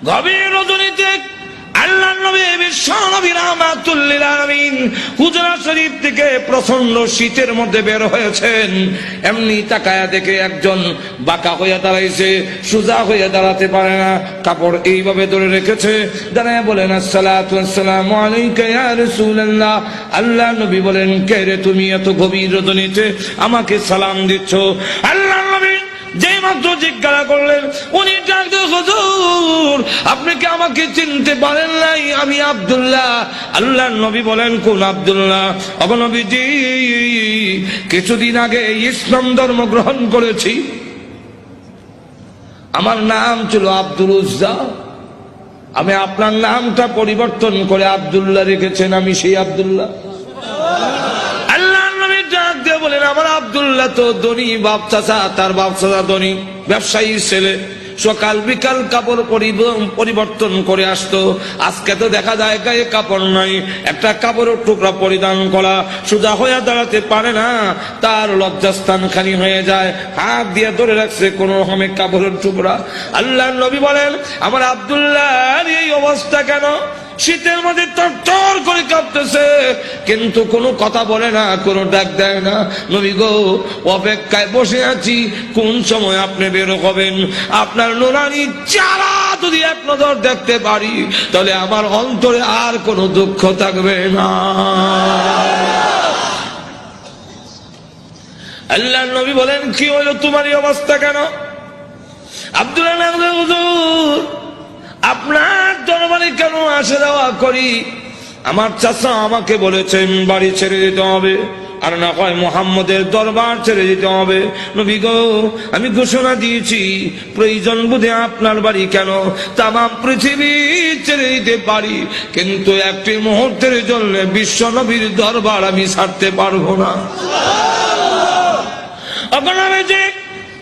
গভীর রজনীতে আল্লাহর নবী বিশ্ব নবী রাহমাতুল লিল আলামিন হুজরা শরীফ থেকে প্রচন্ড শীতের মধ্যে বের হয়েছেন। এমনি তাকায়া দেখে একজন বাঁকা হয়ে দাঁড়াইছে, সোজা হয়ে দাঁড়াতে পারে না, কাপড় এইভাবে ধরে রেখেছে। দাঁড়ায় বলেন, আসসালাতু ওয়াসসালামু আলাইকা ইয়া রাসূলুল্লাহ। আল্লাহর নবী বলেন, কে রে তুমি এত গভীর রজনীতে আমাকে সালাম দিচ্ছ? আল্লাহর নবী যেই মাত্র জিজ্ঞাসা করলেন, উনি ডাকতে, হুজুর আপনি কি আমাকে চিনতে পারেন নাই? আমি আব্দুল্লাহ। আল্লাহর নবী বলেন, কোন আব্দুল্লাহ? ওগো নবীজি, কিছুদিন আগে ইসলাম ধর্ম গ্রহণ করেছি। আমার নাম ছিল আব্দুল উজ্জা, আমি আপনার নামটা পরিবর্তন করে আব্দুল্লাহ রেখেছেন, আমি সেই আব্দুল্লাহ। বলেন, আমার আব্দুল্লাহ তো ধনী বাপ চাচা, তার বাপ চাচা ধনী ব্যবসায়ী ছেলে, সকাল বিকাল কাপড় পরিবর্তন করে আসতো। আজকে তো দেখা যায় গায়ে কাপড় নাই, একটা কাপড়ের টুকরা পরিধান করা, সোজা হয়ে দাঁড়াতে পারে না, তার লজ্জাস্থান খালি হয়ে যায়, হাত দিয়ে ধরে রাখছে কোন রকমে কাপড়ের টুকরা। আল্লাহর নবী বলেন, আমার আব্দুল্লাহর এই অবস্থা কেন? শীতের মধ্যে তরতর করে কাঁপতেছে, কিন্তু কোনো কথা বলে না, কোনো ডাক দেয় না। নবী গো, অপেক্ষায় বসে আছি, কোন সময় আপনি বের হবেন। আপনার নুরানি চেহারা যদি এক নজর দেখতে পারি, তাহলে আমার অন্তরে আর কোনো দুঃখ থাকবে না। আল্লাহর নবী বলেন, কি হলো তোমার এই অবস্থা কেন? আব্দুল্লাহ, হুজুর আপনার দরবারে কেন আসা যাওয়া করি? আমার চাচা আমাকে বলেছেন বাড়ি ছেড়ে দিতে হবে, আর না হয় মুহাম্মদের দরবার ছেড়ে দিতে হবে। নবী গো, আমি ঘোষণা দিয়েছি, প্রয়োজন বুঝে আপনার বাড়ি কেন তামাম পৃথিবী ছেড়ে দিতে পারি, কিন্তু একটি মুহূর্তের জন্য বিশ্ব নবীর দরবার আমি ছাড়তে পারবো না।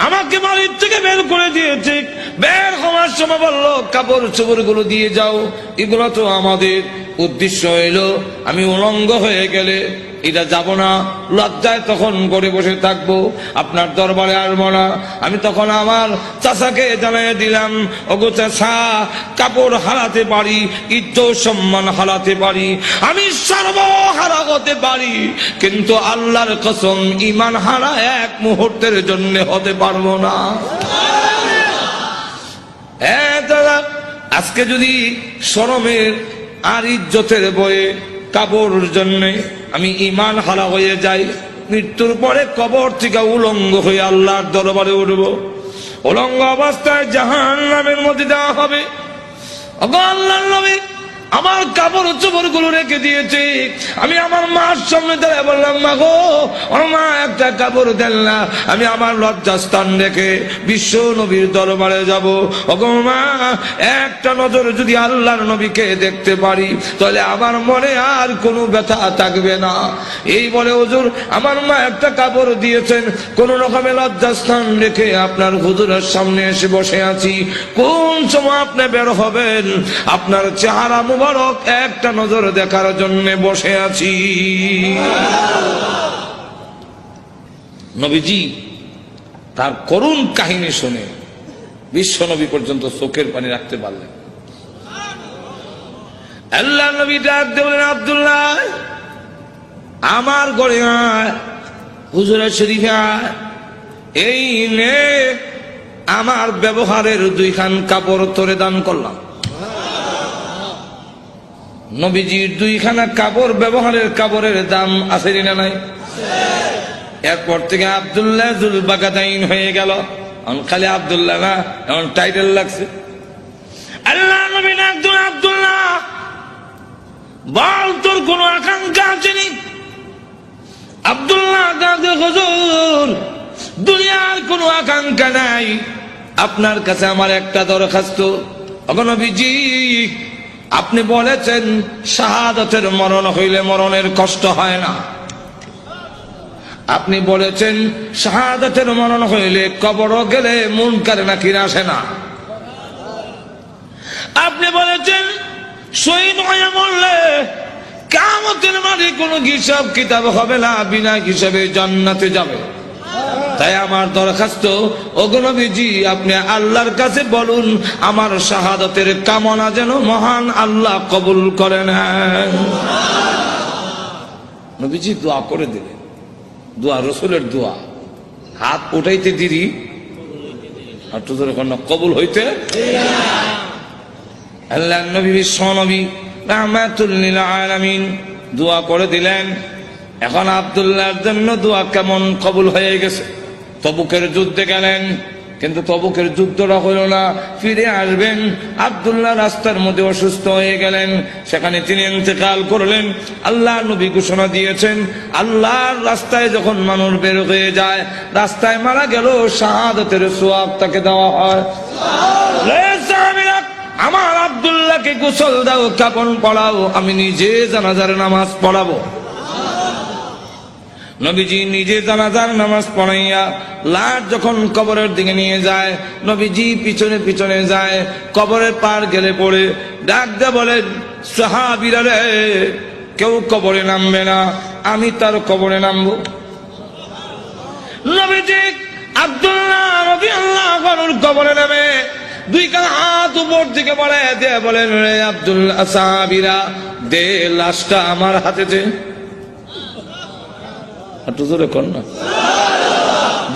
আমাকে বাড়ির থেকে বের করে দিয়েছে, বের হওয়ার সময় বললো কাপড় চোপড় গুলো দিয়ে যাও, এগুলো তো আমাদের। উদ্দেশ্য হইল আমি উলঙ্গ হয়ে গেলে এটা যাব না, লজ্জায় তখন করে বসে থাকবো, আপনার দরবারে আসবো না। আমি তখন আমার চাচাকে জানিয়ে দিলাম, ওগো চাচা, কাপড় হারাতে পারি, ইজ্জত সম্মান হারাতে পারি, আমি সর্বহারা হতে পারি, কিন্তু আল্লাহর কসম ঈমান হারা এক মুহূর্তের জন্য হতে পারবো না। দাদা, আজকে যদি শরমের আর ইজ্জতের বয়ে কাপড়ের জন্য আমি ঈমান হারা হয়ে যাই, মৃত্যুর পরে কবর থেকে উলঙ্গ হয়ে আল্লাহর দরবারে উঠব, উলঙ্গ অবস্থায় জাহান্নামের মধ্যে দেওয়া হবে। আল্লাহর নবী আমার কাপড় চোপড় গুলো রেখে দিয়েছে। আমি আমার মার সামনে দাঁড়িয়ে বললাম, মা গো, ওর মা একটা কাপড় দেন না, আমি আমার লজ্জাস্থান রেখে বিশ্ব নবীর দরবারে যাব। ওগো মা, একটা নজর যদি আল্লাহর নবীকে দেখতে পারি, তাহলে আমার মনে আর কোনো ব্যথা থাকবে না। এই বলে হুজুর আমার মা একটা কাপড় দিয়েছেন, কোন রকমের লজ্জাস্থান রেখে আপনার হুজুরের সামনে এসে বসে আছি। কোন সময় আপনি বের হবেন, আপনার চেহারা মুবারক একটা নজর দেখার জন্য বসে আছি। নবীজি তার করুণ কাহিনী শুনে বিশ্ব নবী পর্যন্ত চোখের পানি রাখতে পারলেন। আল্লাহ নবী ডাক দিয়ে বলেন, আব্দুল্লাহ আমার ঘরে আয়, হুজুরের শরীফে আয়, এই নে আমার ব্যবহারের দুইখান কাপড় তোরে দান করলাম। নবীজির দুইখানা কাপড়, ব্যবহারের কাপড়ের দাম আছে না নাই? এরপর থেকে আব্দুল্লাহ জুল বাগাদাইন হয়ে গেল। খালি আব্দুল্লাহ না, এমন টাইটেল লাগছে। আল্লাহ নবী আব্দুল্লাহ বল, তোর কোন আকাঙ্ক্ষা আছে নি? আব্দুল্লাহ হুজুর দুনিয়ার কোন আকাঙ্ক্ষা নাই, আপনার কাছে আমার একটা দরখাস্ত। নবীজি আপনি বলেছেন শাহাদাতের মরণ হইলে মরণের কষ্ট হয় না, আপনি বলেছেন শাহাদাতের মরণ হইলে কবর গেলে মুনকার নাকির আসে না, আপনি বলেছেন শহীদ হয়ে মরলে কিয়ামতের মাঠে কোনো হিসাব কিতাব হবে না, বিনা হিসাবে জান্নাতে যাবে। তাই আমার দরখাস্ত, ওগো নবীজি আপনি আল্লাহর কাছে বলুন আমার শাহাদাতের কামনা যেন মহান আল্লাহ কবুল করে নেন। নবীজি দোয়া করে দিলেন, দোয়া রসুলের দোয়া, হাত উঠাইতে দিদি আর তো ধরে কবুল হইতে। আল্লাহ নবী বিশ্ব নবী রাহমাতুল লিল আলামিন দোয়া করে দিলেন। এখন আব্দুল্লাহর জন্য দোয়া কেমন কবুল হয়ে গেছে। তবুকের যুদ্ধে গেলেন, কিন্তু তবুকের যুদ্ধটা হলো না, ফিরে আসবেন। আব্দুল্লাহ রাস্তার মধ্যে অসুস্থ হয়ে গেলেন, সেখানে তিনি ইন্তেকাল করলেন। আল্লাহ নবী ঘোষণা দিয়েছেন, আল্লাহর রাস্তায় যখন মানুষ বের হয়ে যায়, রাস্তায় মারা গেল শাহাদাতের সওয়াব তাকে দেওয়া হয়। আমার আব্দুল্লাহকে গোসল দাও, কাফন পড়াও, আমি নিজে জানাজার নামাজ পড়াবো। নবীজি নিজে জানাজার নামাজ পড়াইয়া লাশ যখন কবরের দিকে নিয়ে যায়, নবীজি পিছনে পিছনে যায়। কবরের পার গেলে পড়ে ডাক দিয়ে বলেন, সাহাবীরা রে, কেউ কবরে নামবে না, আমি তার কবরে নামবো। নবীজি আব্দুল্লাহ রাদিয়াল্লাহু আনহুর কবরে নামে দুই কাঁধ হাত উপর দিকে বাড়ায় দিয়ে বলেন, রে আব্দুল্লাহ, সাহাবীরা দে লাশটা আমার হাতে দে।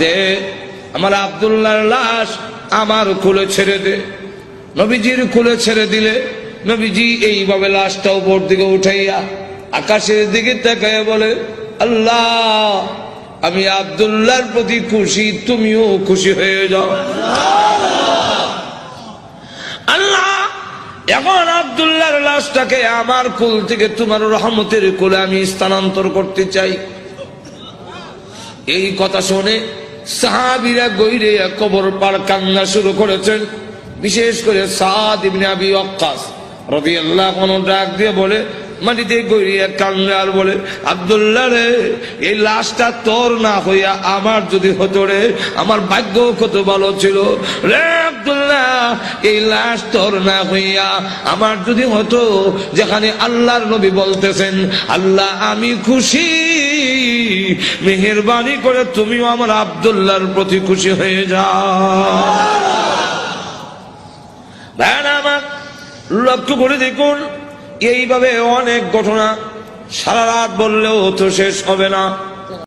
দে আমার আব্দুল্লাহর লাশ আমার কোলে ছেড়ে দে। নবীজির কোলে ছেড়ে দিলে নবীজি এইভাবে লাশটা উপর দিকে উঠাইয়া আকাশের দিকে তাকায় বলে, আল্লাহ আমি আব্দুল্লাহর প্রতি খুশি, তুমিও খুশি হয়ে যাও। আল্লাহ এখন আব্দুল্লাহর লাশটাকে আমার কোল থেকে তোমার রহমতের কোলে আমি স্থানান্তর করতে চাই। এই কথা শুনে সাহাবীরা গইরে কবর পার কান্না শুরু করেছেন। বিশেষ করে সাদ ইবনে আবি ওয়াক্কাস রাদিয়াল্লাহু আনহু ডাক দিয়ে বলে, মাটিতে গইরে কান্না আর বলে, আব্দুল্লাহ রে, এই লাশটা তোর না হইয়া আমার যদি হতো রে, আমার ভাগ্য কত ভালো ছিল রে আব্দুল্লাহ। এই লাশ তোর না হইয়া আমার যদি হতো, যেখানে আল্লাহর নবী বলতেছেন, আল্লাহ আমি খুশি, মেহেরবানি করে তুমিও আমার আব্দুল্লাহর প্রতি খুশি হয়ে যাও। আমার লক্ষ্য করে দেখুন, এইভাবে অনেক ঘটনা সারা রাত বললেও তো শেষ হবে না।